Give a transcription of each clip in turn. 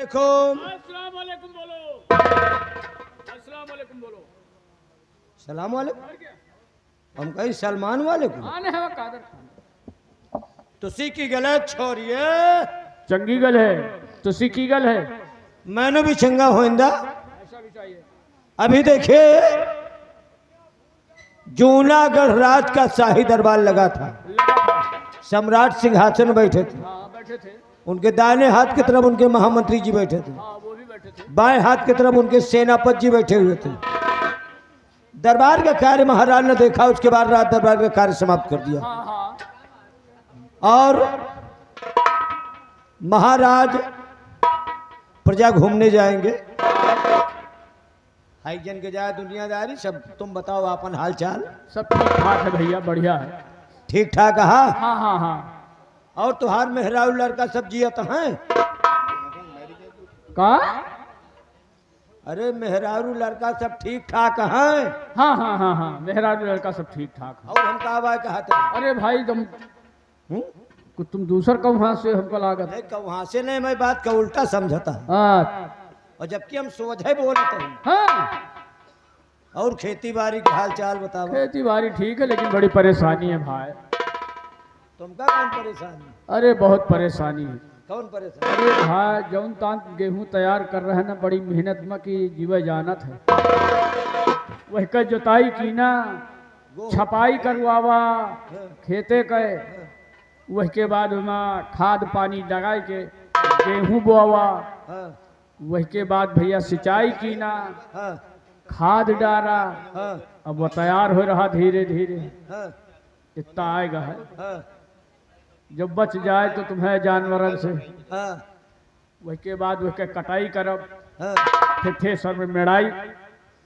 वालेकुम। अस्सलाम वालेकुम बोलो। अस्सलाम वालेकुम बोलो। सलाम वालेकुम। हम कहीं सलमान वालेकुम। आने है कादर खान। तुसी की गलत छोड़िए। चंगी गल है, तुसी की गल है। मैंने भी चंगा होइंदा। ऐसा भी चाहिए। अभी देखिए, जूनागढ़ राज का शाही दरबार लगा था। सम्राट सिंहासन बैठे थे। हाँ बैठे थे। उनके दाहिने हाथ की तरफ उनके महामंत्री जी बैठे थे। हाँ वो भी बैठे थे। बाएं हाथ की तरफ उनके सेनापति जी बैठे हुए थे। दरबार का कार्य महाराज ने देखा, उसके बाद रात दरबार का कार्य समाप्त कर दिया। हाँ हाँ। और महाराज प्रजा घूमने जाएंगे। हाई जन के जाए दुनियादारी सब। तुम बताओ अपन हाल चाल। सब ठीक ठाक है भैया, बढ़िया है। ठीक ठाक कहा। हाँ हाँ हाँ। और तुहार मेहरारू लड़का सब जियत हैं। का? अरे मेहरारू लड़का सब ठीक ठाक हैं। हाँ हाँ हाँ हाँ, मेहरारू लड़का सब ठीक ठाक है। और हम कहा कहते हैं। अरे भाई तुम दूसर कब वहां से हमको लागत। नहीं वहां से नहीं, मैं बात का उल्टा समझता है। हाँ और जबकि हम सोझे बोलते हैं। हाँ। और खेती बाड़ी का हाल चाल बताओ। खेती बाड़ी ठीक है, लेकिन बड़ी परेशानी है भाई। तुमका कौन परेशानी? अरे बहुत परेशानी है। कौन परेशानी? अरे भाई जौन तान गेहूं तैयार कर रहे हैं ना, बड़ी मेहनत में की जीवे जानत है। वही का जोताई की ना, छपाई करवावा खेते के, वही के बाद उसमें खाद पानी लगाए के गेहूं बोआवा। हाँ वही के बाद भैया सिंचाई की ना, हाँ खाद डाला। हाँ अब वो तैयार हो रहा धीरे धीरे। हाँ इतना आएगा है। हाँ जब बच जाए तो तुम्हें जानवरन से। हाँ वही के बाद वह के कटाई करब, हाँ फिर थ्रेसर में मड़ाई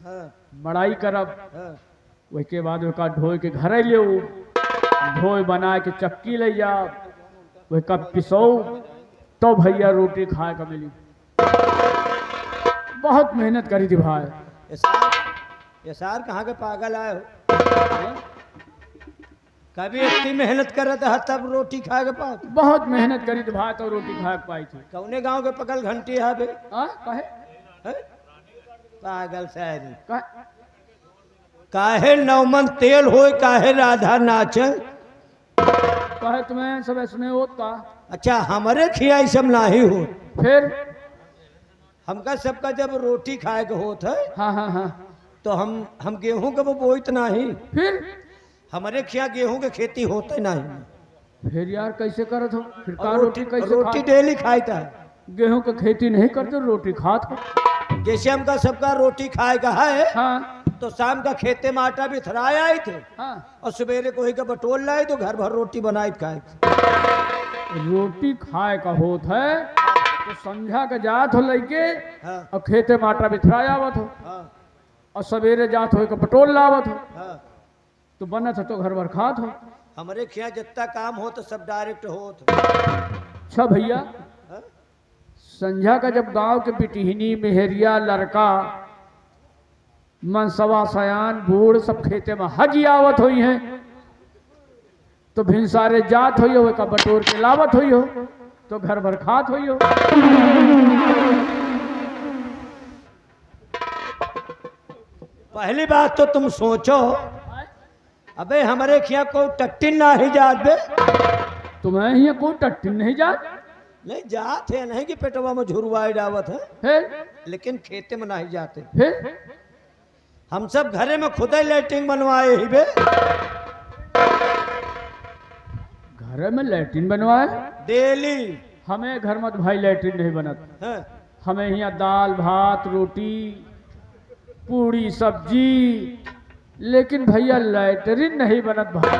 हाँ मड़ाई करब। हाँ वही के बाद वह ढोए के घर ले, ढोए बना के चक्की ले जाओ, वह कब पिसो तो भैया रोटी खाए का मिली। बहुत मेहनत करी थी भाई। ये सार कहाँ के पागल आए हो? कभी इतनी मेहनत कर रहे थे तब रोटी खा के पाओ? बहुत मेहनत करी थी भाई, तो रोटी खा के पाई थी। कौने गांव के पकल घंटी है बे? कहे हैं? पागल शायरी। कहे काहे नौमन तेल होए काहे राधा नाचे। कहे तुम्हें सब इसमें होत का। अच्छा हमारे खियाई सब नाही हो। फिर हमका सबका जब रोटी खाए के होत है हाँ हाँ हाँ। तो हम गेहूं के बोइत नहीं। फिर हमारे खिया गेहूं के खेती होते नहीं। फिर यार कैसे करत हो? फिर का और रोटी कैसे रोटी खात? डेली खाईता है। गेहूं की खेती नहीं करते, रोटी खात हो। जैसे हमका सबका रोटी खाए का है हाँ तो शाम का खेते में आटा भी थराए आए थे हाँ। और सवेरे कोई का बटोल लाए तो घर भर रोटी बनाई खाए। रोटी खाए का होत है तो संध्या का जात हो लइके हाँ और खेते में आटा बिथरा आवत हो, हाँ और सवेरे जात हो के पटोल लावत हो, हाँ। तो बनत हो तो घर भर खात हो। हमारे खिया जितना काम हो तो सब डायरेक्ट होत। अच्छा भैया, हाँ? संध्या का जब गांव के बिटिहनी मेहरिया लड़का मनसवा सयान बूढ़ सब खेते में हज आवत हुई हैं, तो भिनसारे जात हुई हो का बटोर के लावत हुई हो, तो घर भर खात हुई हो। पहली बात तो तुम सोचो, अबे हमारे खिया को टट्टी ना ही जात बे। तुम्हें ये कोई टट्टी नहीं जात? नहीं जात है, नहीं कि पेटवा में झुरवाई डावत है, फिर लेकिन खेते में नहीं जाते। फिर हम सब घरे में खुद ही लैट्रिन बनवाए ही बे। घर में लैट्रिन बनवाए? डेली। हमें घर में तो भाई लैट्रिन नहीं बनत। हाँ? हमें यहाँ दाल भात रोटी पूड़ी सब्जी, लेकिन भैया लैट्रिन नहीं बनत भाई।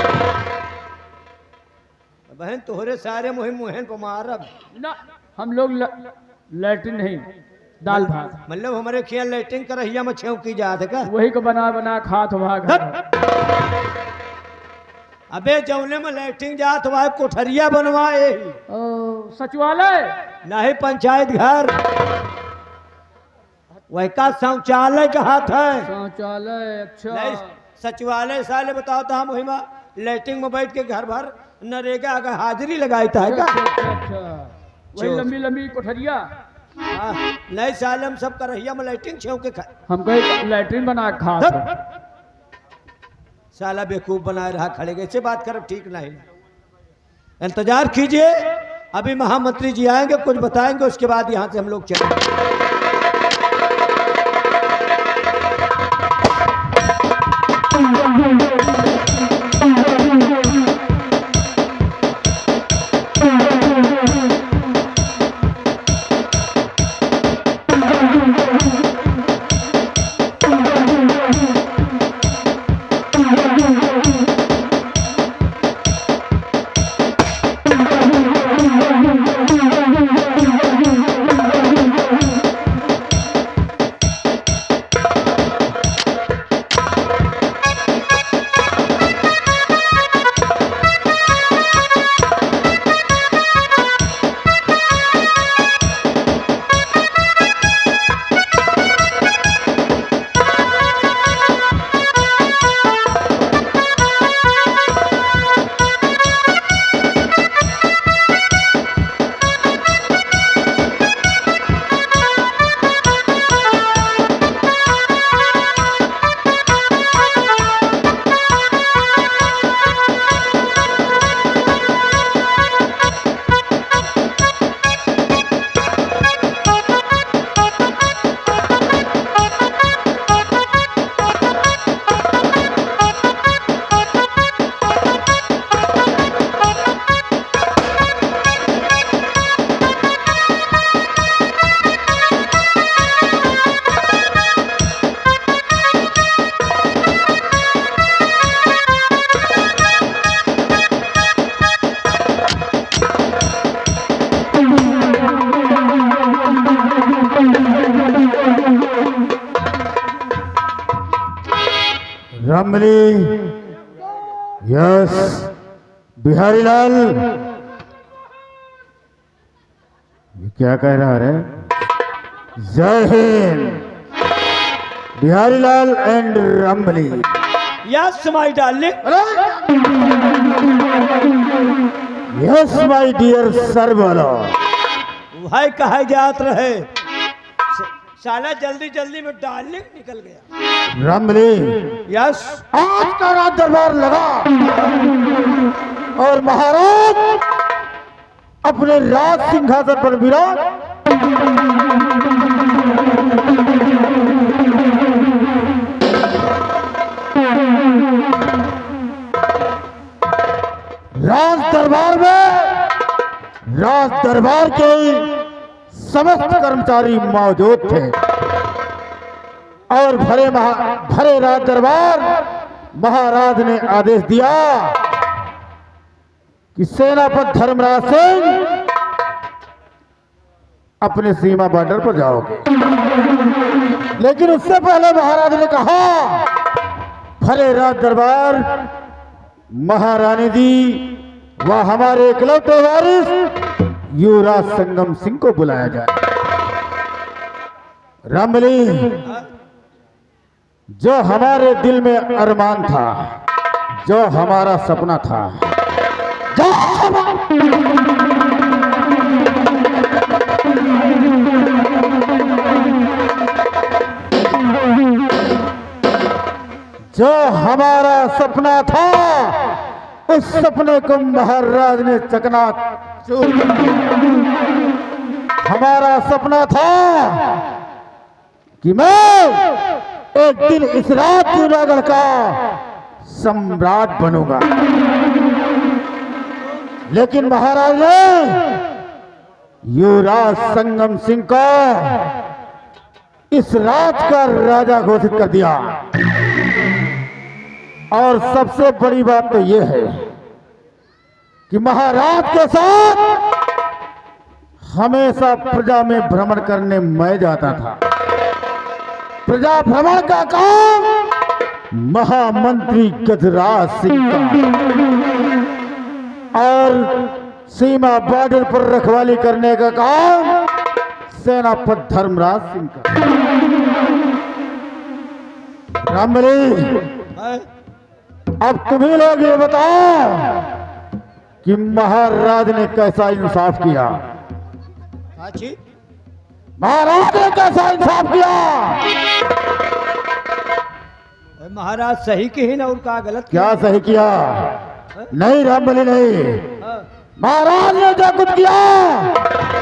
बहन तोहरे सारे मुहिम मुहन पर मारब ना, हम लोग लैट्रिन नहीं, दाल भात। मतलब हमारे खिया लैट्रिन करहिया में छेव की जात है का? वही को बना बना खात हो भाग। अबे जौने में लैट्रिन जात हुआ है कोठरिया बनवाए ही। सचिवालय नहीं पंचायत घर, वही का शौचालय का हाथ है। शौचालय? अच्छा। नहीं सचिवालय साले बताओ तो हम वही में लैट्रिन में बैठ के घर भर नरेगा का हाजिरी लगाई था अच्छा का? अच्छा अच्छा, वही लंबी लंबी कोठरिया। हाँ, नहीं साले हम सब करहिया में लाइटिंग छेव के खाए। हम कहीं लैट्रिन बना के खा थे। साला बेवकूफ बनाए रहा खड़े गए, ऐसे बात करब ठीक नहीं। इंतजार कीजिए, अभी महामंत्री जी आएंगे, कुछ बताएंगे, उसके बाद यहाँ से हम लोग चलेंगे। रामबली, यस, बिहारी लाल, ये क्या कह रहा है? जय हिंद, Bihari Lal and Rambali. Yes my darling. Yes my dear sir बोलो। भाई कहा जात रहे, साला जल्दी जल्दी में डार्लिंग निकल गया। रामबली, यस, आज का रात दरबार लगा और महाराज अपने राज सिंहासन पर विराज। राज दरबार के समस्त कर्मचारी मौजूद थे और भरे राज दरबार महाराज ने आदेश दिया कि सेनापति धर्मराज सिंह अपने सीमा बॉर्डर पर जाओगे। लेकिन उससे पहले महाराज ने कहा भरे राज दरबार महारानी जी व हमारे इकलौते वारिस युवराज संगम सिंह को बुलाया जाए। रामबली, जो हमारे दिल में अरमान था, जो हमारा सपना था, जो हमारा सपना था, उस सपने को महाराज ने चकनाचूर कर दिया। हमारा सपना था कि मैं एक दिन इस राज जूनागढ़ का सम्राट बनूंगा, लेकिन महाराज ने युवराज संगम सिंह को इस राज का राजा घोषित कर दिया। और सबसे बड़ी बात तो यह है कि महाराज के साथ हमेशा प्रजा में भ्रमण करने मैं जाता था। प्रजा भ्रमण का काम महामंत्री गजराज सिंह का और सीमा बॉर्डर पर रखवाली करने का काम सेनापति धर्मराज सिंह का। रामबली, अब तुम्ही लोग ये बताओ कि महाराज ने कैसा इंसाफ किया। अच्छी महाराज ने कैसा इंसाफ किया? महाराज सही की ही ना और का गलत क्या सही किया? नहीं रामबली नहीं, हाँ। महाराज ने जो कुछ किया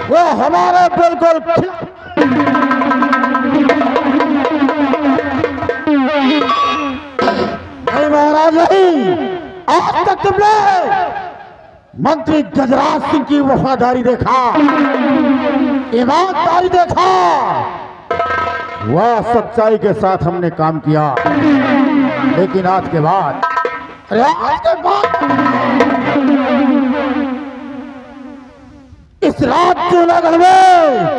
वो हमारे बिल्कुल नहीं महाराज नहीं। आज तक तुमने मंत्री गजराज सिंह की वफादारी देखा, ईमानदारी देखा, वह सच्चाई के साथ हमने काम किया। लेकिन आज के बाद, अरे आज के बाद इस रात जूनागढ़ में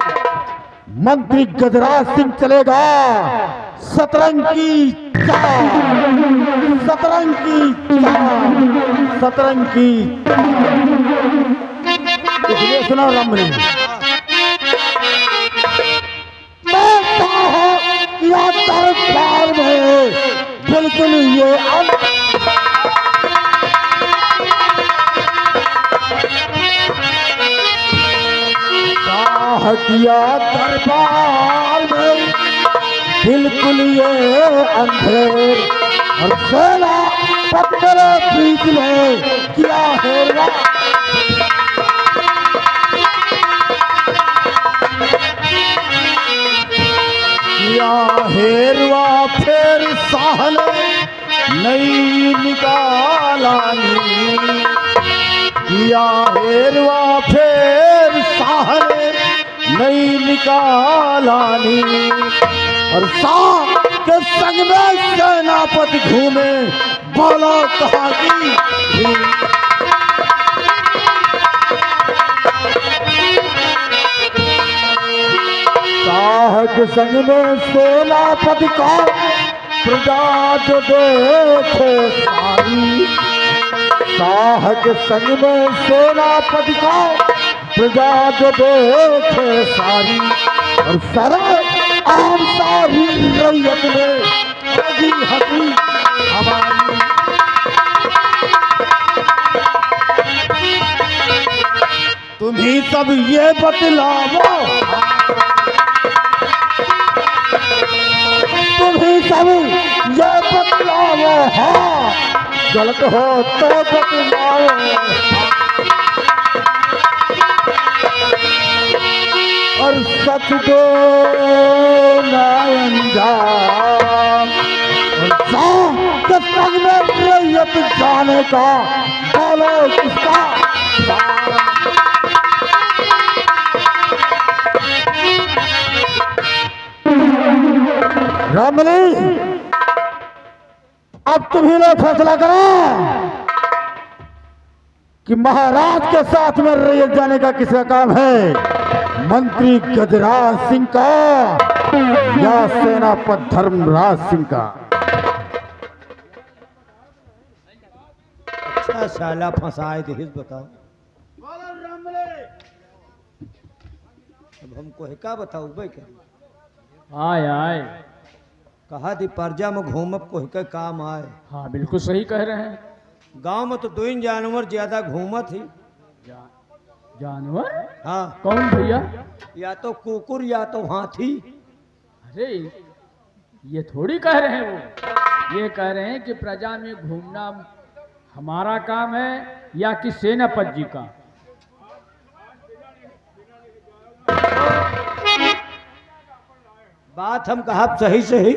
मंत्री गजराज सिंह चलेगा सतरंग की चाल, सतरंग की चाल, सतरंग की। इसलिए सुना रामबली, या दरबार में बिल्कुल ये किया दरबार में बिल्कुल ये अंधेर और सेना पत्थर बीच में किया हेरवा। किया हेरवा फिर सहने नहीं निकालानी, किया हेरवा फिर सहने नहीं निकालानी। और साथ के संग में सेनापति घूमे, बोलो कहाँ की साह के संग में सेनापति का प्रजा जो देखे सारी, साह के संग में सेनापति का प्रजा जो देखे सारी। और सारा आम सारी रैयत में हसी हसी हमारी। तुम्ही सब ये बतलावो, तुम्ही सब ये बतलावो, हाँ गलत हो तो बतलाओ। और सच दो नायंजाम, और संग में रैयत जाने का बोलो किसका। रामबली, अब तुम्ही लोग फैसला करो कि महाराज के साथ में रैयत जाने का किसका काम है, मंत्री गजराज सिंह का या सेनापति धर्मराज सिंह का। अच्छा साला फंसाए थे, बताओ अब हमको है का बताऊ भाई क्या आय आय। कहा थी पर्जा में घूमब को है काम आए। हाँ बिल्कुल सही कह रहे हैं। गांव में तो 2 जानवर ज्यादा घूमत ही। जानवर? हाँ कौन भैया? या तो कुकुर या तो हाथी। अरे ये थोड़ी कह रहे हैं, वो ये कह रहे हैं कि प्रजा में घूमना हमारा काम है या कि सेनापति जी का। बात हम कहा सही सही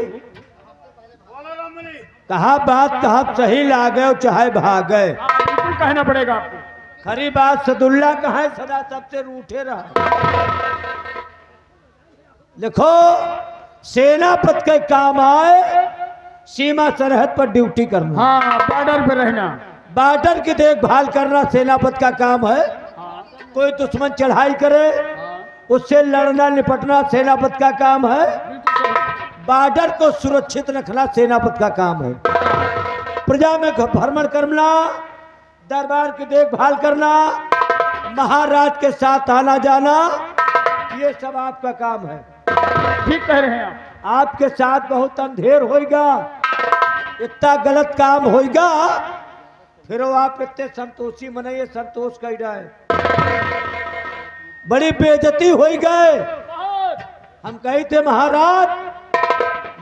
कहा, बात कहा सही लागे और चाहे भागे, बिल्कुल कहना पड़ेगा आपको। खरी बात सदुल्ला कहा सदा सबसे रूठे रहा। देखो सेनापति के काम आए सीमा सरहद पर ड्यूटी करना, हाँ बॉर्डर पे रहना, बॉर्डर की देखभाल करना सेनापति का काम है। कोई दुश्मन चढ़ाई करे उससे लड़ना निपटना सेनापति का काम है। बॉर्डर को सुरक्षित रखना सेनापति का काम है। प्रजा में भ्रमण करना, दरबार की देखभाल करना, महाराज के साथ आना जाना, ये सब आपका काम है। ठीक कह रहे हैं आप। आपके साथ बहुत अंधेर होएगा, इतना गलत काम होएगा, फिर वो आप इतने संतोषी मनाइए, संतोष कर रहा है, बड़ी बेइज्जती हो गए। हम कही थे महाराज,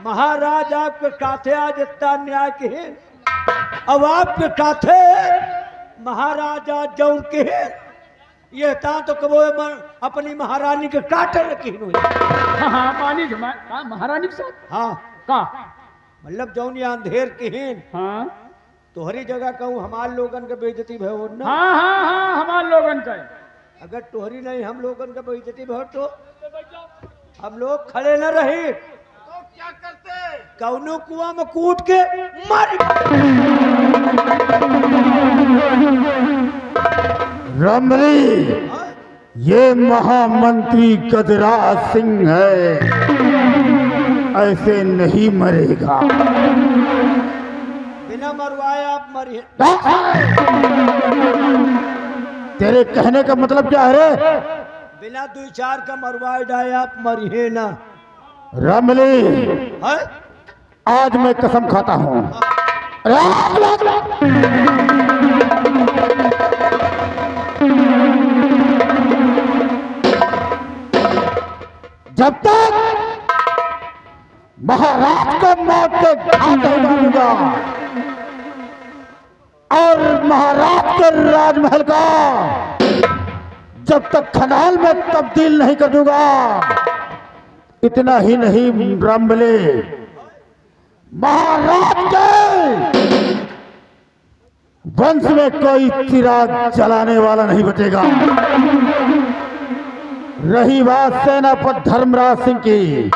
महाराज आपके काथे आज इतना न्याय के हैं, अब आपके काथे महाराज आज जौर के हैं, ये ता तो कबो अपनी महारानी के काटे लगी हुई। हाँ मानी महारानी के साथ हाँ का मतलब जौन ये अंधेर के हैं, हाँ तोहरी जगह कहूँ हमार लोगन के बेइज्जती भयो ना। हाँ हाँ हाँ हमारे लोगन का अगर तोहरी नहीं हम लोगन का बेइज्जती भयो तो हम लोग खड़े न रही तो क्या करते? कौनो कुआं में कूद के मार। रमली, ये महामंत्री गजराज सिंह है, ऐसे नहीं मरेगा। बिना मरवाए आप मरिए। तेरे कहने का मतलब क्या है रे? बिना 2-4 का मरवाए डाए आप मरिए ना। रमली, है? आज मैं कसम खाता हूँ, जब तक महाराज को मौत के घाट नहीं डालूंगा और महाराज के राजमहल का जब तक खनाल में तब्दील नहीं कर दूंगा, इतना ही नहीं रमले, महाराज के वंश में कोई चिराग जलाने वाला नहीं बचेगा। रही बात सेनापति धर्मराज सिंह की,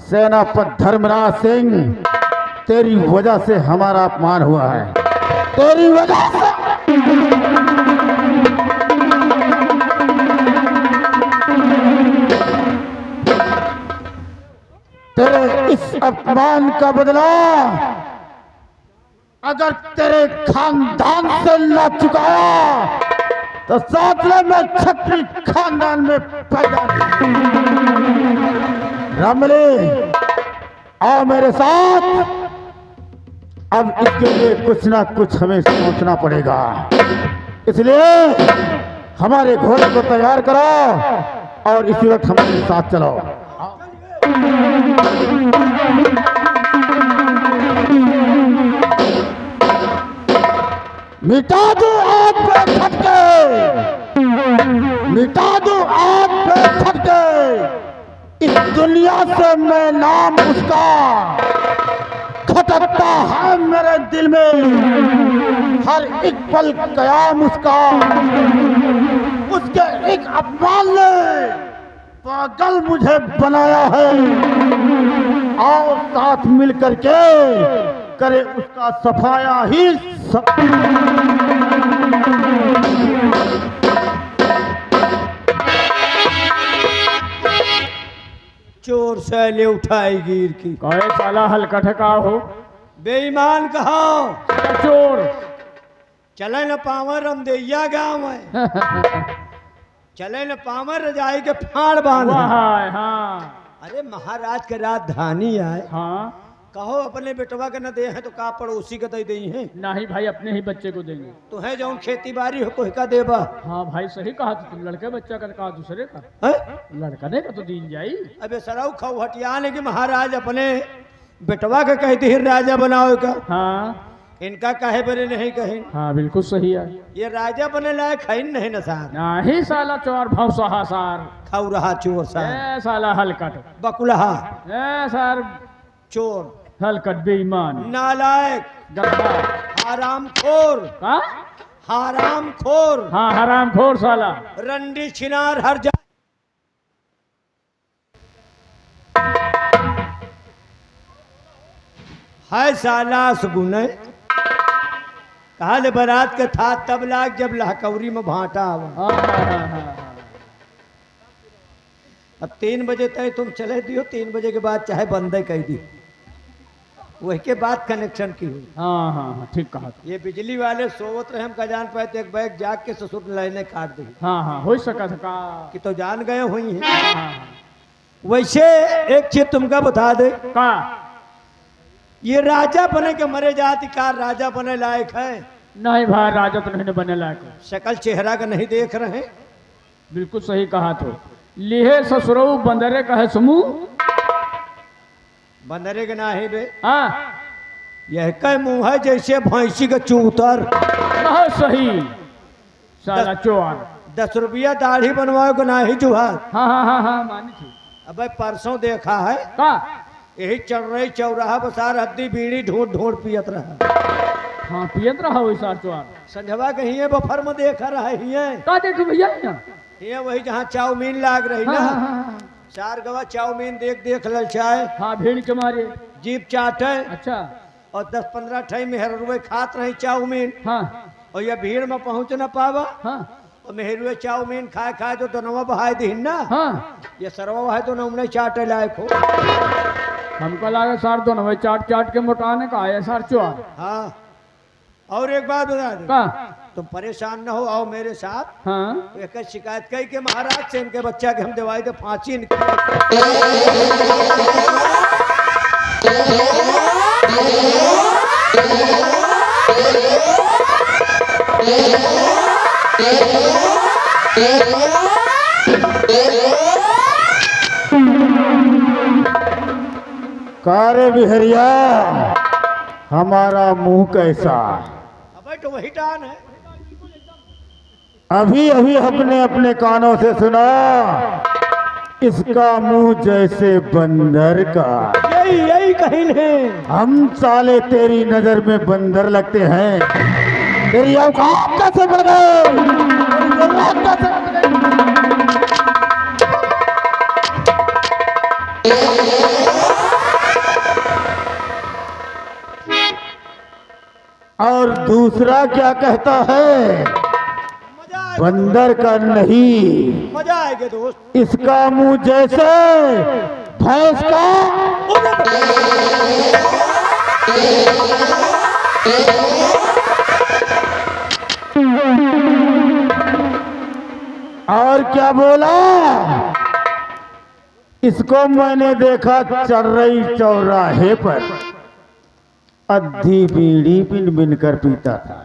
सेनापति धर्मराज सिंह, तेरी वजह से हमारा अपमान हुआ है, तेरी वजह से। तेरे इस अपमान का बदला अगर तेरे खानदान से ना चुकाया तो सातले में छत्री खानदान में पैदा। रमले, आओ मेरे साथ, अब इसके लिए कुछ ना कुछ हमें सोचना पड़ेगा, इसलिए हमारे घोड़े को तैयार करो और इसी वक्त हमारे साथ चलो। मिटा दो आग पे फटके, मिटा दो आग पे फटके, इस दुनिया से मैं नाम उसका खटकता है मेरे दिल में, हर एक पल कयाम उसका, उसके एक अपमान ने पागल मुझे बनाया है। आओ साथ मिल करके करे उसका सफाया ही चोर सैले उठाई गिर की। कहे साला हलकट का हो, बेईमान कहो, चोर चले न पावर रमदैया गाँव है, चले न पावर रजाई के फाड़ बांध। हाँ अरे महाराज के राजधानी आए, हाँ कहो अपने बेटवा के न दे हैं तो का पड़ोसी के दे दी हैं। नहीं भाई, अपने ही बच्चे को देंगे। तो है जो खेती बाड़ी हो कोई का देबा। हाँ भाई सही कहा, तो तुम लड़के बच्चा का कहा दूसरे का, है? लड़का ने का तो दीन जाई। अबे सराउ खाऊ हटिया ने कि महाराज अपने बेटवा के कहते ही राजा बनाओ का। हाँ इनका कहे बने नहीं कहे। हाँ बिल्कुल सही है। ये राजा बने लायक है नहीं न सार। नहीं साला चोर भाव सहा सार, खाऊ रहा चोर सार, ए साला हलकट, बकुलहा ए सार चोर, हलकट बेईमान नालायक, गद्दा, हरामखोर, का हरामखोर, हाँ हरामखोर साला, रंडी छिनार हर जा। हाय साला सुगुने कहा ले बारात का था तब लाग जब लहकौरी में भाटा आवा। हाँ। अब 3 बजे तक तुम चले दियो, 3 बजे के बाद चाहे बंद कह दी, वही के बाद कनेक्शन की हुई। हाँ ठीक कहा। ये बिजली वाले सोवत रहे, हम का जान पाए तो एक बैग जाग के ससुर लाइने काट दी। हाँ हो सका था का कि तो जान गए हुई हैं। हाँ। वैसे एक चीज तुमका बता दे, का ये राजा बने के मरे जाति का राजा बने लायक है? नहीं भाई, राजा तो नहीं बने लायक। शक्ल चेहरा का नहीं देख रहे, बिल्कुल सही कहा। तो लिहे ससुरऊ बंदरे कहे समूह। बंदरे के नाही बे, हाँ यह कई मुंह है जैसे भैंसी का चूतर। बहुत सही साला चोर। 10 रुपया दाढ़ी बनवाओ को नाही जुहार। हाँ हाँ हाँ हाँ मानी थी। अबे परसों देखा है, का यही चल रही चौराहा बसार हद्दी बीड़ी ढूंढ ढूंढ पियत रहा। हाँ पियत रहा वैसा चोर। संझवा कहीं है बफर में देखा रहा है, का देखी भैया यहाँ? ये वही जहाँ चाउमीन लाग रही हाँ ना, हाँ हाँ चार गवा चाउमीन देख देख ललचाए, हाँ भीड़ के मारे। जीप चाटे अच्छा और 10-15 ठई मेहरुए खात रही चाउमीन, हाँ और ये भीड़ में पहुंच न पावा हाँ और मेहरुए चाउमीन खाए खाए जो दोनों बहाय दी ना, हाँ ये सरवा है तो नमने चाटे लायक हो। हमको लगा सार दोनों भाई चाट चाट के मोटाने का आया सार चोर। हाँ और एक बात बता दे, का तुम परेशान न हो, आओ मेरे साथ। हाँ एक शिकायत कही के महाराज से इनके बच्चा के हम दवाई दे फांसी कारे बिहरिया, हमारा मुंह कैसा? अबे तो वही टान है। अभी अभी अपने अपने कानों से सुना, इसका मुंह जैसे बंदर का। यही यही कहीं नहीं। हम साले तेरी नजर में बंदर लगते हैं? तेरी औकात कैसे बढ़ गई? तेरी औकात कैसे बढ़ गई? और दूसरा क्या कहता है? बंदर का नहीं, मजा आएगा दोस्त। इसका मुंह जैसे भैंस का। और क्या बोला? इसको मैंने देखा चर्रई चौराहे पर अद्धी बीड़ी बिन बिन कर पीता था।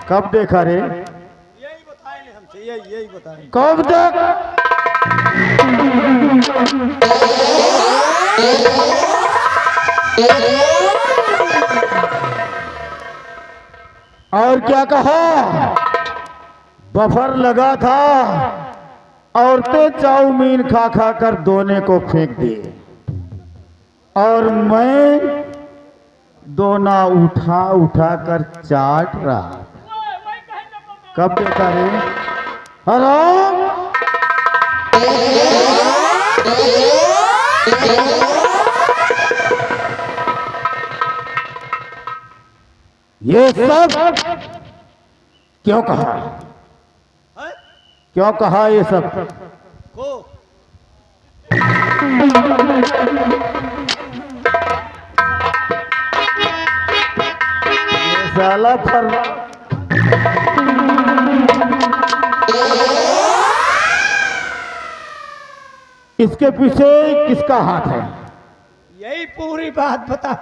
कब देखा रे? यही बताए हमसे, यही बताए। कब तक? और क्या कहा? बफर लगा था, औरतें चाउमीन खा खा कर दोने को फेंक दिए और मैं दोना उठा उठा कर चाट रहा। कब देखा रे? हराम! ये सब क्यों कहा? हैं? क्यों कहा ये सब? को ये साला फर इसके पीछे किसका हाथ है? यही पूरी बात बता।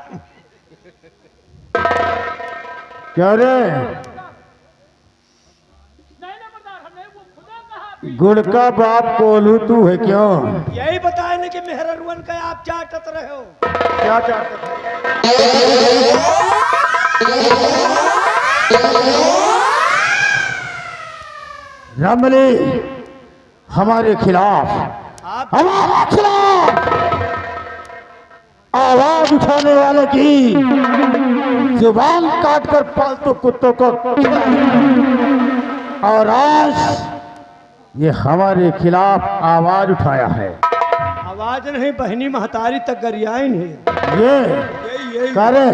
क्या रे? गुड़ का बाप कोलू तू है क्यों? यही बताए ना कि मेहररुअन का आप चाटत रहे हो। क्या चाहते थे? रमली हमारे खिलाफ, आप हमारे खिलाफ आवाज उठाने वाले की जुबान काटकर पालतू कुत्तों को और आज ये हमारे खिलाफ आवाज उठाया है। आवाज नहीं, बहनी महतारी तक गरियाई नहीं। ये यही करे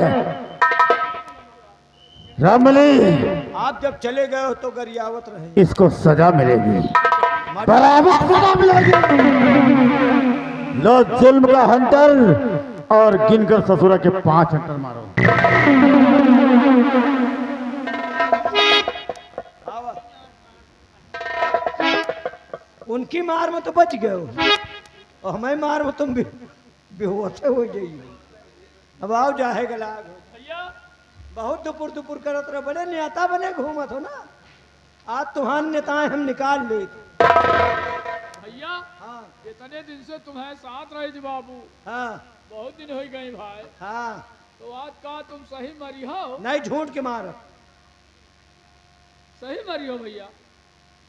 रमली, आप जब चले गए हो तो गरियावत रहे। इसको सजा मिलेगी, बराबर सजा मिलेगी। लो जुल्म का हंटर और गिनकर ससुरा के 5 हंटर मारो। आवा। उनकी मार में तो बच गए हो और हमें मार में तुम भी बेहोश हो जाइए। अब आओ जाएगा लाग बहुत दुपुर दुपुर करत रहे, बड़े नेता बने घूमत हो ना। आज तुहान नेताएं हम निकाल ले। भैया हाँ इतने दिन से तुम्हें साथ रहे जी बाबू, हाँ बहुत दिन हो गए भाई। हाँ तो आज का तुम सही मरी हो? नहीं झूठ के मार। सही मरी हो भैया?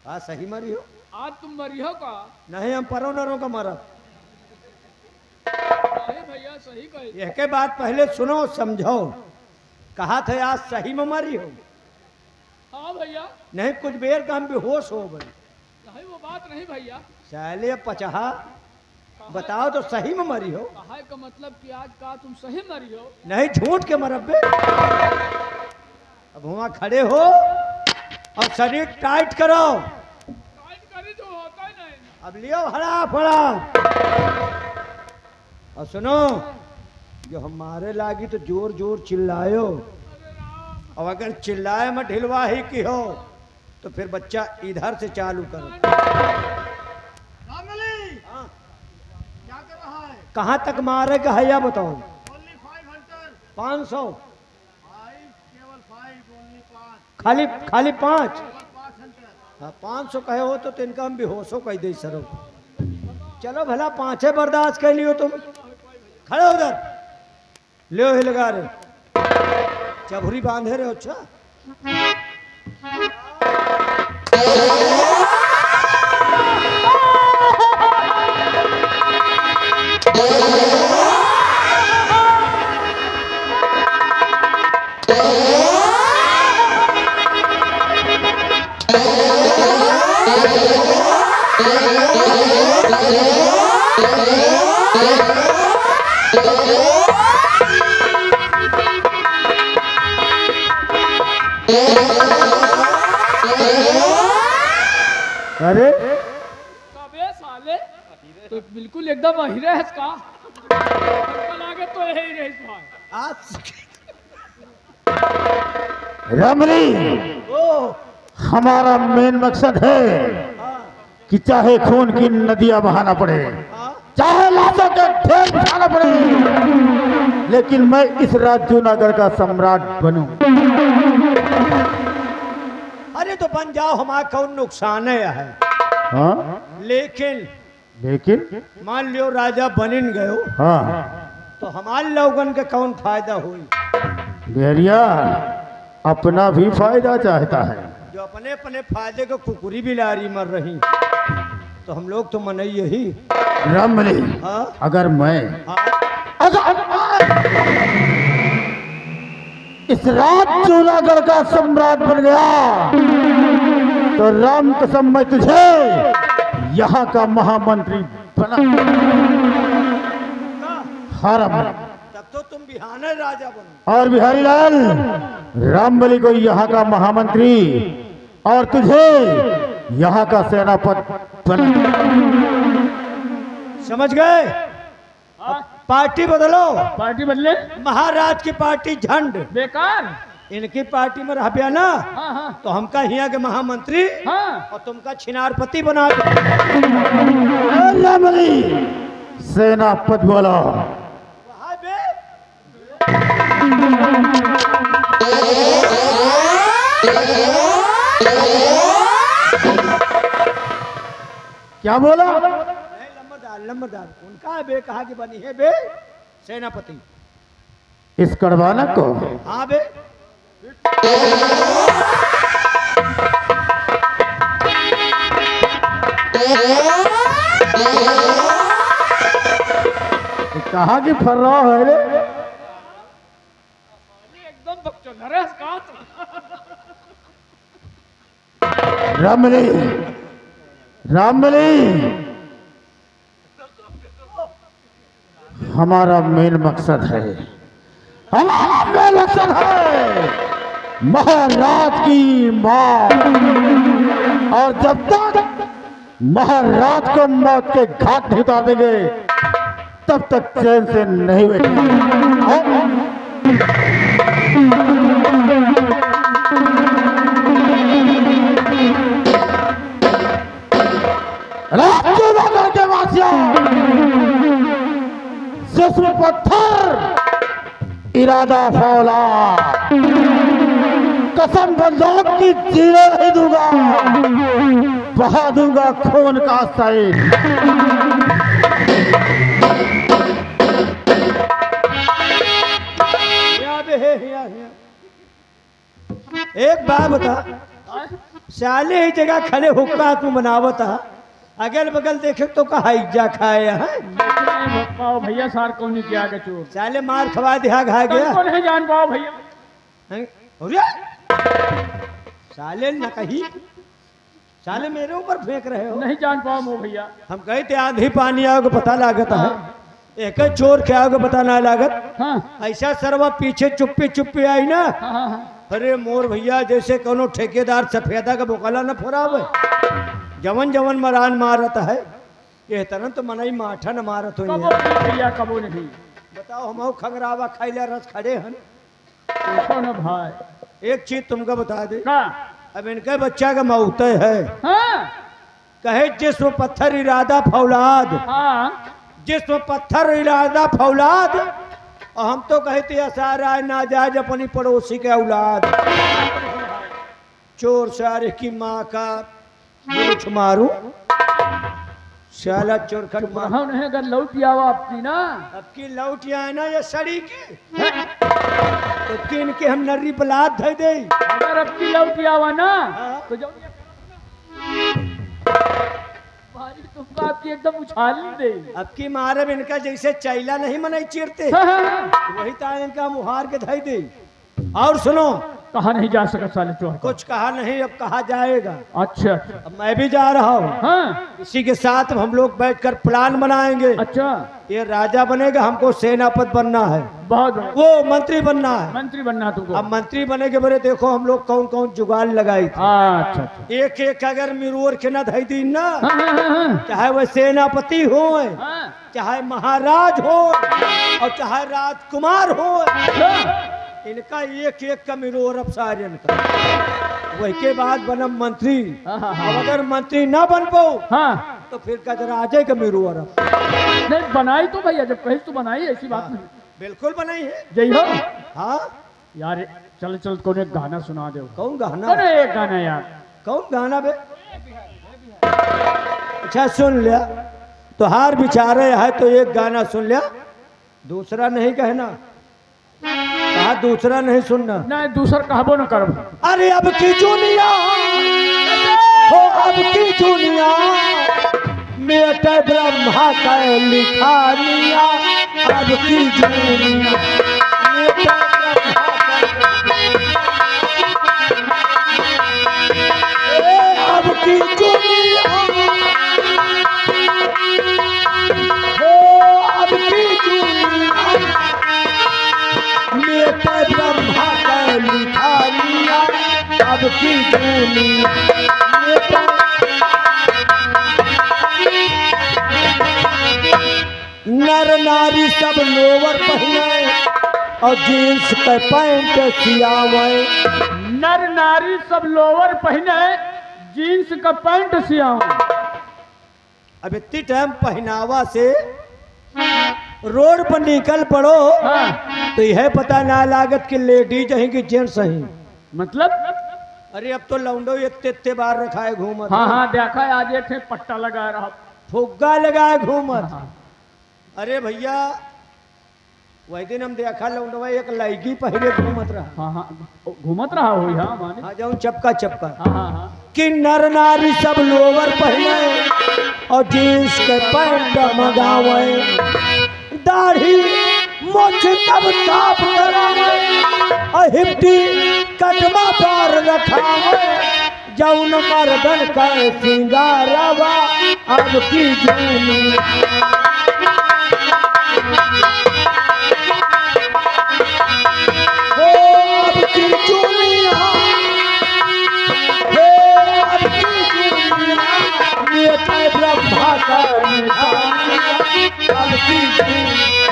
हाँ सही मरी हो। आज तुम मरी हो का? नहीं हम परो नरों का मरब। नहीं भैया सही कही। यह के बात पहले सुनो समझो। कहा थे आज सही में मरी हो। हाँ भैया। नहीं कुछ बेर का हम बेहोश हो गए। नहीं वो बात नहीं भैया। चले पचहा बताओ तो सही में मरी हो। कहा का मतलब कि आज का तुम सही मरी हो? नहीं झूठ के मरबे। अब वहां खड़े हो और शरीर टाइट करो। टाइट करी जो होता ही नहीं। अब लियो हड़ा फड़ा और सुनो, जो हमारे लागी तो जोर जोर चिल्लायो। और अगर चिल्लाए में ढिलवा ही की हो तो फिर बच्चा इधर से चालू करो। हाँ। क्या कर रहा है? कहाँ तक मारेगा है या बताओ? Only 500. 500 केवल 5, only 5. खाली खाली 5। 500. हाँ 500 कहे हो तो इनका हम बेहोशो कह दे सरो। चलो भला 5 बर्दाश्त कर लियो तुम। खड़े उधर ले ही लगा रहे चबुरी बांधे रहे हो। अच्छा अरे कबे साले तो बिल्कुल एकदम अहिरे है इसका। कल आगे तो यही रही भाई। आज रमली, ओ हमारा मेन मकसद है हाँ कि चाहे खून की नदियां बहाना पड़े, हाँ चाहे लाशों के ढेर बिछाना पड़े, लेकिन मैं इस राज जूनागढ़ का सम्राट बनूं। अरे तो बन जाओ हमारा कौन नुकसान है। हाँ लेकिन लेकिन मान लियो राजा बनिन गयो हाँ तो हमारे लोगन के कौन फायदा हुई। बिहरिया अपना भी फायदा चाहता है। जो अपने अपने फायदे को कुकुरी बिलारी मर रही तो हम लोग तो मन यही। रमली, हाँ अगर मैं हाँ इस राज जूनागढ़ का सम्राट बन गया तो राम कसम मैं तुझे यहाँ का महामंत्री बना। हाँ रमली। तब तो तुम बिहाने राजा बनो। और बिहारी लाल, रामबली को यहाँ का महामंत्री और तुझे यहाँ का सेनापति बना। समझ गए? हाँ पार्टी बदलो। पार्टी बदले? महाराज की पार्टी झंड, बेकार। इनकी पार्टी में रह गया ना हाँ हाँ तो हमका यहाँ के महामंत्री हाँ। और तुमका छिनारपति बना दो। रामबली सेनापति बोलो। वहाँ बे क्या बोला? नहीं, लम्बरदार उनका बे कहा कि बनी है बे सेनापति। इस कड़वानक को हाँ बे कहा कि फर रहा है रे? एकदम बकचोद है इसका। रामबली, रामबली, हमारा मेन मकसद है, हमारा मेन मकसद है महाराज की मौत। और जब तक महाराज को मौत के घाट नहीं उतार देंगे तब तक चैन से नहीं बैठेंगे। राजनगर के वासियों, जिस्म पत्थर इरादा फौला, कसम बंदूक की जीने नहीं दूंगा। बहा दूंगा खून का सैल। एक बात बता, साले ही जगह खड़े हुक्का तू बनावता, अगल बगल देखे तो कहा इज्जा खाए हैं। नहीं पाओ भैया, सार कौन नहीं किया के चोर साले मार खवा दिया घा गया। तुमको नहीं जान पाओ भैया। हैं? अरे! साले न कही, साले मेरे ऊपर फेंक रहे हो। नहीं जान पाओ मो भैया। हम कहे थे आंधी पानी आओगे पता लागत है, एक ही चोर के आओगे पता ना लागत। हाँ ऐसा सरवा पीछे चुप्पी चुप्पी आई ना। हाँ हाँ हाँ। अरे मोर भैया जैसे कोनो ठेकेदार सफेदा का बोकला न फोरावे, जवन जवन मरान मारत है, ये तरह तो मनई माठा न मारत हो। कबो नहीं भैया, कबो नहीं। बताओ हम खंगरावा खाइला रस खड़े हन। पूछो ना भाई। एक चीज तुमको बता दे, का अब इनके बच्चा का मौते है, हाँ कहे जिसमें पत्थर इरादा फौलाद, हाँ जिसमें पत्थर इरादा फौलाद, और हम तो कहते असार आए नाजायज अपनी पड़ोसी के औलाद। चोर सारे की माँ का बुरुच मारू, शाला चोर खट मार। हम नहीं अगर लौट आवा आपकी ना, अब की लौट आए ना ये सड़ी की, तो तीन के हम नर्री बलाद धर दे। अगर आपकी लौट आवा ना हाँ। तो जाओ भाई, तुमको आपकी एकदम उछाल दे। अब की मारब इनका जैसे चैला नहीं मनाई चीरते, हाँ, हाँ, हाँ। वही तार इनका मुहार के धई दे। और सुनो, कहा नहीं जा सका साले चोर को। कुछ कहा नहीं, अब कहा जाएगा। अच्छा अच्छा। अब मैं भी जा रहा हूँ, हाँ इसी के साथ हम लोग बैठकर प्लान बनाएंगे। अच्छा, ये राजा बनेगा, हमको सेनापति बनना है, बहुत बढ़िया। वो मंत्री बनना है। मंत्री बनना तुमको। अब मंत्री बने के बड़े देखो हम लोग कौन कौन जुगाड़ लगाई थी। अच्छा अच्छा। एक एक अगर मिरोर के न धई दी ना, हाँ हाँ हाँ हाँ। चाहे वह सेनापति हो, हाँ। चाहे महाराज हो, और चाहे राजकुमार हो, हाँ। इनका एक एक का मिरोर अब सारे इनका। वही के बाद बनम मंत्री। हाँ, हाँ, अब अगर मंत्री ना बन पाओ हाँ तो फिर राजे का मिरोर अब। नहीं बनाई तो भैया, जब कहीं तो बनाई, ऐसी बात नहीं। बिल्कुल बनाई है। जय हो हाँ, यार। चल चल कौन एक गाना सुना दो। कौन गाना? अरे एक गाना यार। कौन गाना बे? अच्छा सुन लिया, तो हार बिचारे है तो एक गाना सुन लिया, दूसरा नहीं कहना। कहा दूसरा नहीं सुनना। नहीं दूसर कहबो न करब। अरे अब की दुनिया हो, अब की दुनिया मेटे ब्रह्मा का लिखानिया। अब की दुनिया मेटे ब्रह्मा अब की दुनिया हो, अब की दुनिया मेटे ब्रह्मा का लिखानिया। अब की दुनिया नर नारी सब लोवर पहने और जींस के पैंट सियावे। नर नारी सब लोअर पहने, जीन्स का पैंट सियाऊं। अब इतनी टाइम पहनावा से रोड पर निकल पड़ो, हाँ। तो यह पता ना लागत कि लेडीज है कि जेंट्स है। मतलब अरे अब तो लौंडो इतने बार रखा है घूमत। हाँ हाँ देखा है, आज एक पट्टा लगा रहा। फुग्गा लगाए घूमत। हाँ। अरे भैया वही दिन हम देखा लौंडवा एक लड़की पहले घूमत रहा। हाँ हाँ घूमत रहा हो। हाँ माने। हाँ जाऊँ चपका चपका हाँ हाँ हाँ। कि नर नारी सब लोवर पहने और जींस के पैंट मंगावे। दाढ़ी मोछ तब ताप करावे और हिप्टी कटमा पार रखावे। जौन मर्दन का सिंगारवा अब की दुनिया हो, अब की दुनिया हो, अब की दुनिया मेटे ब्रह्मा का निशानिया। अब की दुनिया